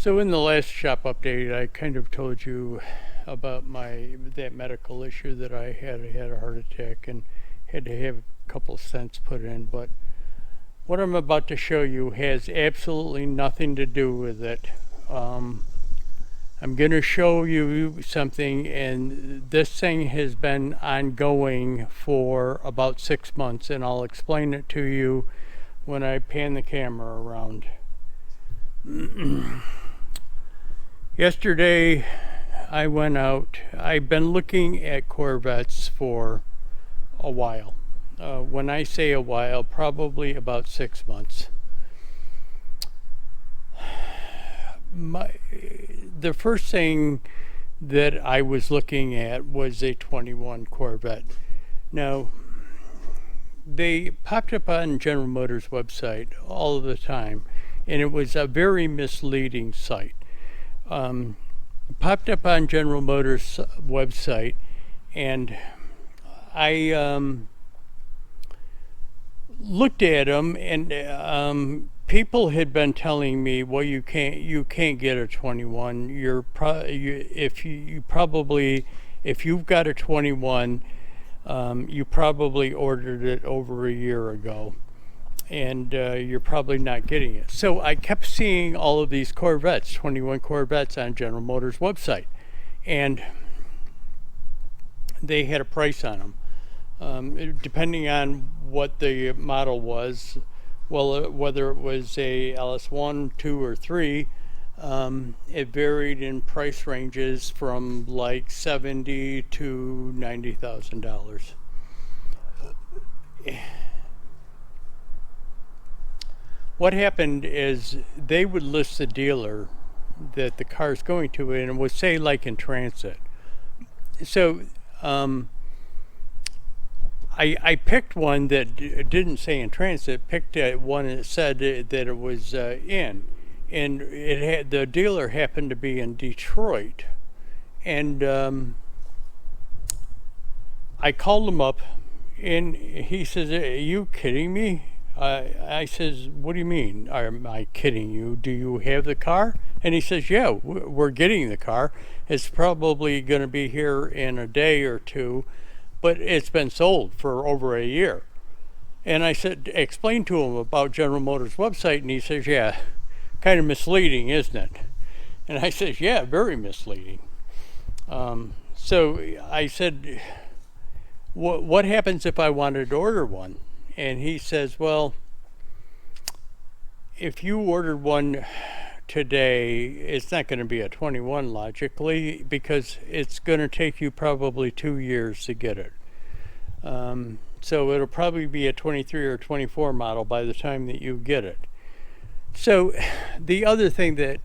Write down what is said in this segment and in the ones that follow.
So in the last shop update, I kind of told you about that medical issue that I had. I had a heart attack and had to have a couple of stents put in. But what I'm about to show you has absolutely nothing to do with it. I'm going to show you something, and this thing has been ongoing for about 6 months, and I'll explain it to you when I pan the camera around. Yesterday I went out. I've been looking at Corvettes for a while. When I say a while, probably about 6 months. The first thing that I was looking at was a 21 Corvette. Now, they popped up on General Motors' website all of the time, and it was a very misleading site. Popped up on General Motors' website, and I looked at them, and people had been telling me, well, you can't get a 21. If you've got a 21, you probably ordered it over a year ago, and you're probably not getting it. So I kept seeing all of these Corvettes, 21 Corvettes on General Motors website, and they had a price on them, depending on what the model was. Well, whether it was a LS1, 2, or 3, it varied in price ranges from like $70,000 to $90,000. What happened is they would list the dealer that the car is going to, and it would say like in transit. So I picked one that didn't say in transit, picked one that said that it was in, and the dealer happened to be in Detroit, and I called him up, and he says, "Are you kidding me?" I says, "What do you mean? Am I kidding you? Do you have the car?" And he says, "Yeah, we're getting the car. It's probably going to be here in a day or two, but it's been sold for over a year." And I said, explain to him about General Motors website, and he says, "Yeah, kind of misleading, isn't it?" And I says, "Yeah, very misleading." So I said, what happens if I wanted to order one? And he says, "Well, if you ordered one today, it's not going to be a 21 logically, because it's going to take you probably 2 years to get it. So it'll probably be a 23 or 24 model by the time that you get it." So the other thing that,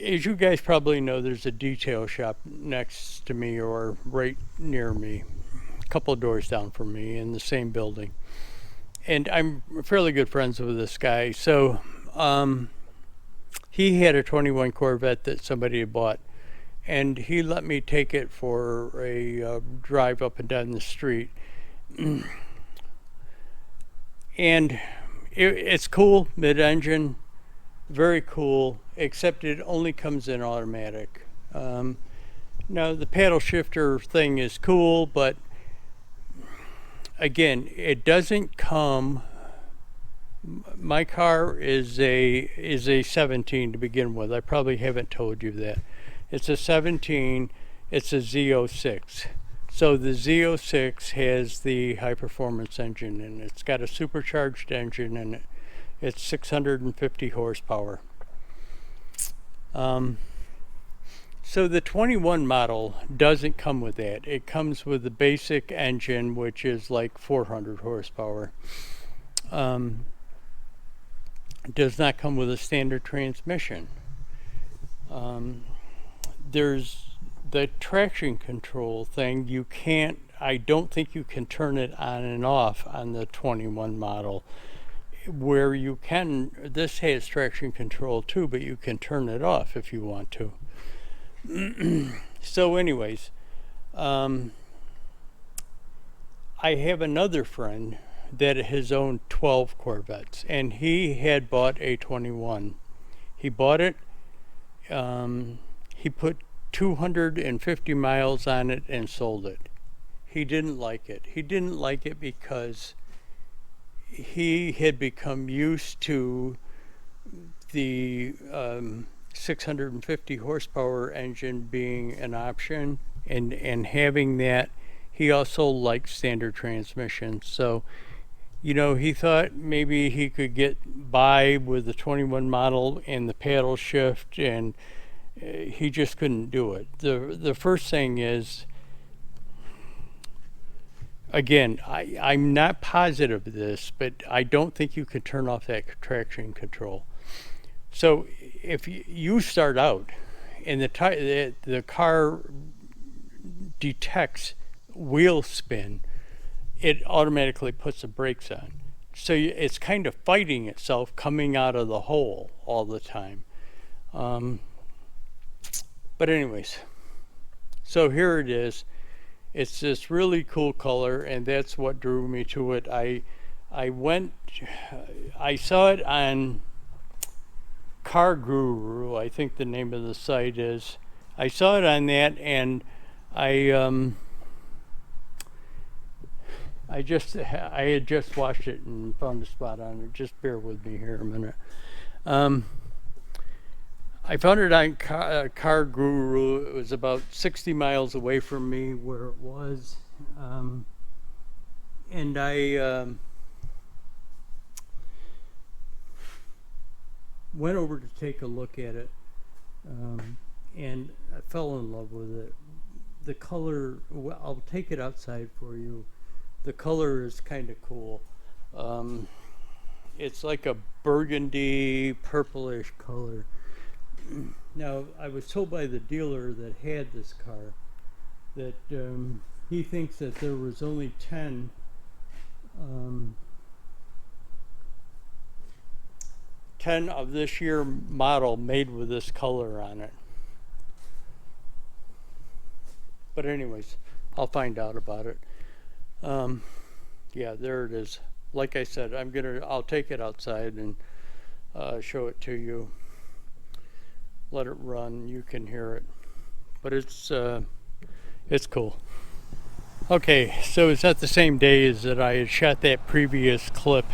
as you guys probably know, there's a detail shop next to me or right near me, a couple of doors down from me in the same building. And I'm fairly good friends with this guy. So he had a 21 Corvette that somebody had bought, and he let me take it for a drive up and down the street. And it's cool, mid-engine, very cool, except it only comes in automatic. Now the paddle shifter thing is cool, but again, it doesn't come. My car is a 17 to begin with. I probably haven't told you that. It's a 17. It's a Z06. So the Z06 has the high performance engine, and it's got a supercharged engine in it. It's 650 horsepower. So the 21 model doesn't come with that. It comes with the basic engine, which is like 400 horsepower. It does not come with a standard transmission. There's the traction control thing. I don't think you can turn it on and off on the 21 model. Where you can, this has traction control too, but you can turn it off if you want to. So anyways, I have another friend that his own 12 Corvettes, and he had bought a 21. He bought it. He put 250 miles on it and sold it. He didn't like it. He didn't like it because he had become used to the 650 horsepower engine being an option, and having that. He also liked standard transmission. So, he thought maybe he could get by with the 21 model and the paddle shift, and he just couldn't do it. The first thing is, again, I'm not positive of this, but I don't think you can turn off that traction control. So if you start out and the car detects wheel spin, it automatically puts the brakes on. So it's kind of fighting itself coming out of the hole all the time. But anyways, so here it is. It's this really cool color, and that's what drew me to it. I saw it on Car Guru, I think the name of the site is. I saw it on that, and I had just watched it and found a spot on it. Just bear with me here a minute. I found it on Car Guru. It was about 60 miles away from me where it was, and I went over to take a look at it, and I fell in love with it. The color, well, I'll take it outside for you. The color is kind of cool. It's like a burgundy, purplish color. Now, I was told by the dealer that had this car that he thinks that there was only 10 of this year model made with this color on it. But anyways, I'll find out about it. Yeah, there it is. Like I said, I'll take it outside and show it to you. Let it run. You can hear it, but it's cool. Okay, so it's not the same day as that I had shot that previous clip.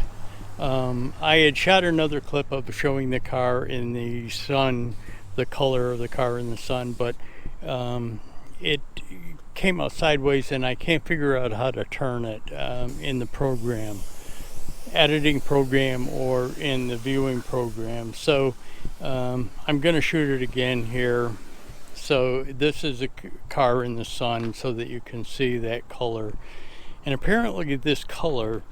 I had shot another clip of showing the car in the sun, the color of the car in the sun, but it came out sideways, and I can't figure out how to turn it in the program, editing program, or in the viewing program. So I'm going to shoot it again here. So this is a car in the sun so that you can see that color. And apparently this color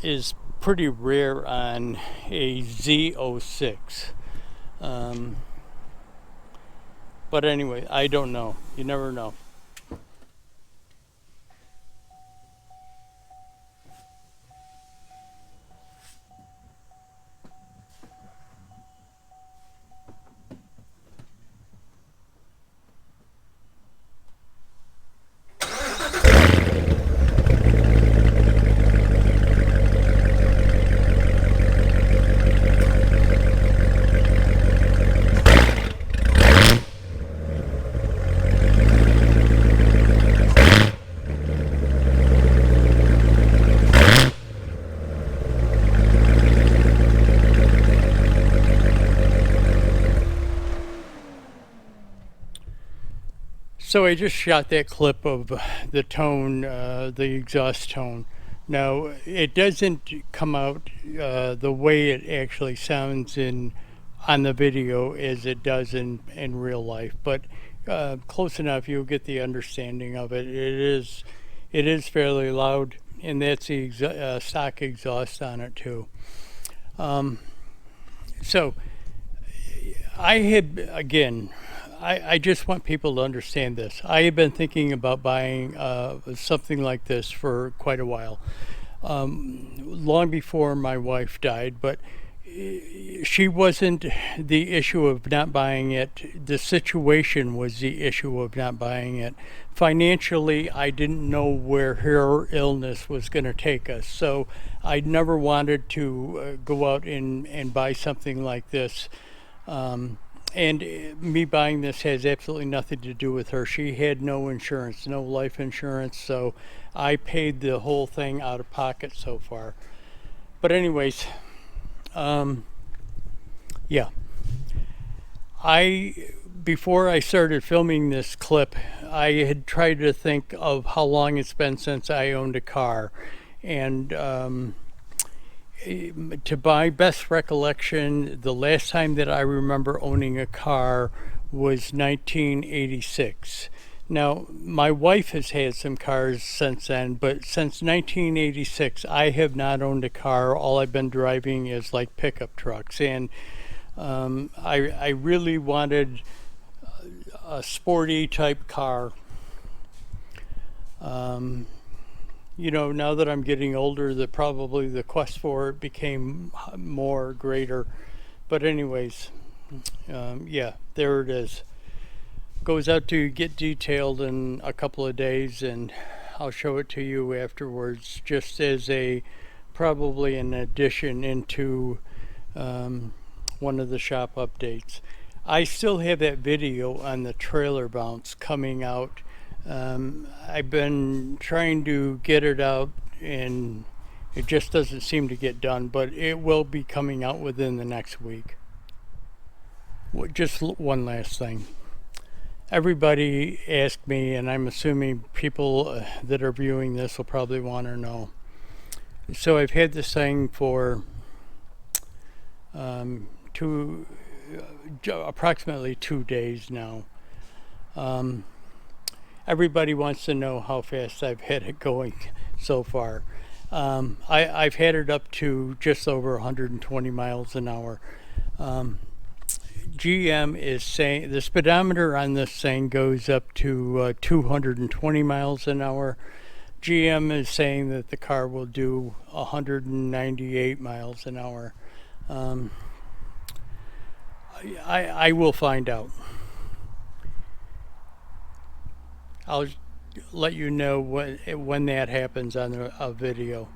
is pretty rare on a Z06. But anyway, I don't know. You never know. So I just shot that clip of the tone, the exhaust tone. Now, it doesn't come out the way it actually sounds on the video as it does in real life, but close enough you'll get the understanding of it. It is fairly loud, and that's the stock exhaust on it too. So I had, again, I just want people to understand this. I have been thinking about buying something like this for quite a while, long before my wife died, but she wasn't the issue of not buying it. The situation was the issue of not buying it. Financially, I didn't know where her illness was going to take us. So I never wanted to go out and buy something like this. And me buying this has absolutely nothing to do with her. She had no insurance, no life insurance. So I paid the whole thing out of pocket so far. But anyways, yeah. Before I started filming this clip, I had tried to think of how long it's been since I owned a car. And to my best recollection, the last time that I remember owning a car was 1986. Now, my wife has had some cars since then, but since 1986, I have not owned a car. All I've been driving is like pickup trucks. And I really wanted a sporty type car. You know, now that I'm getting older, probably the quest for it became more greater. But anyways, yeah, there it is. Goes out to get detailed in a couple of days, and I'll show it to you afterwards, just as probably an addition into one of the shop updates. I still have that video on the trailer bounce coming out. I've been trying to get it out, and it just doesn't seem to get done, but it will be coming out within the next week. Just one last thing. Everybody asked me, and I'm assuming people that are viewing this will probably want to know. So I've had this thing for approximately 2 days now. Everybody wants to know how fast I've had it going so far. I've had it up to just over 120 miles an hour. GM is saying the speedometer on this thing goes up to 220 miles an hour. GM is saying that the car will do 198 miles an hour. I will find out. I'll let you know when that happens on a video.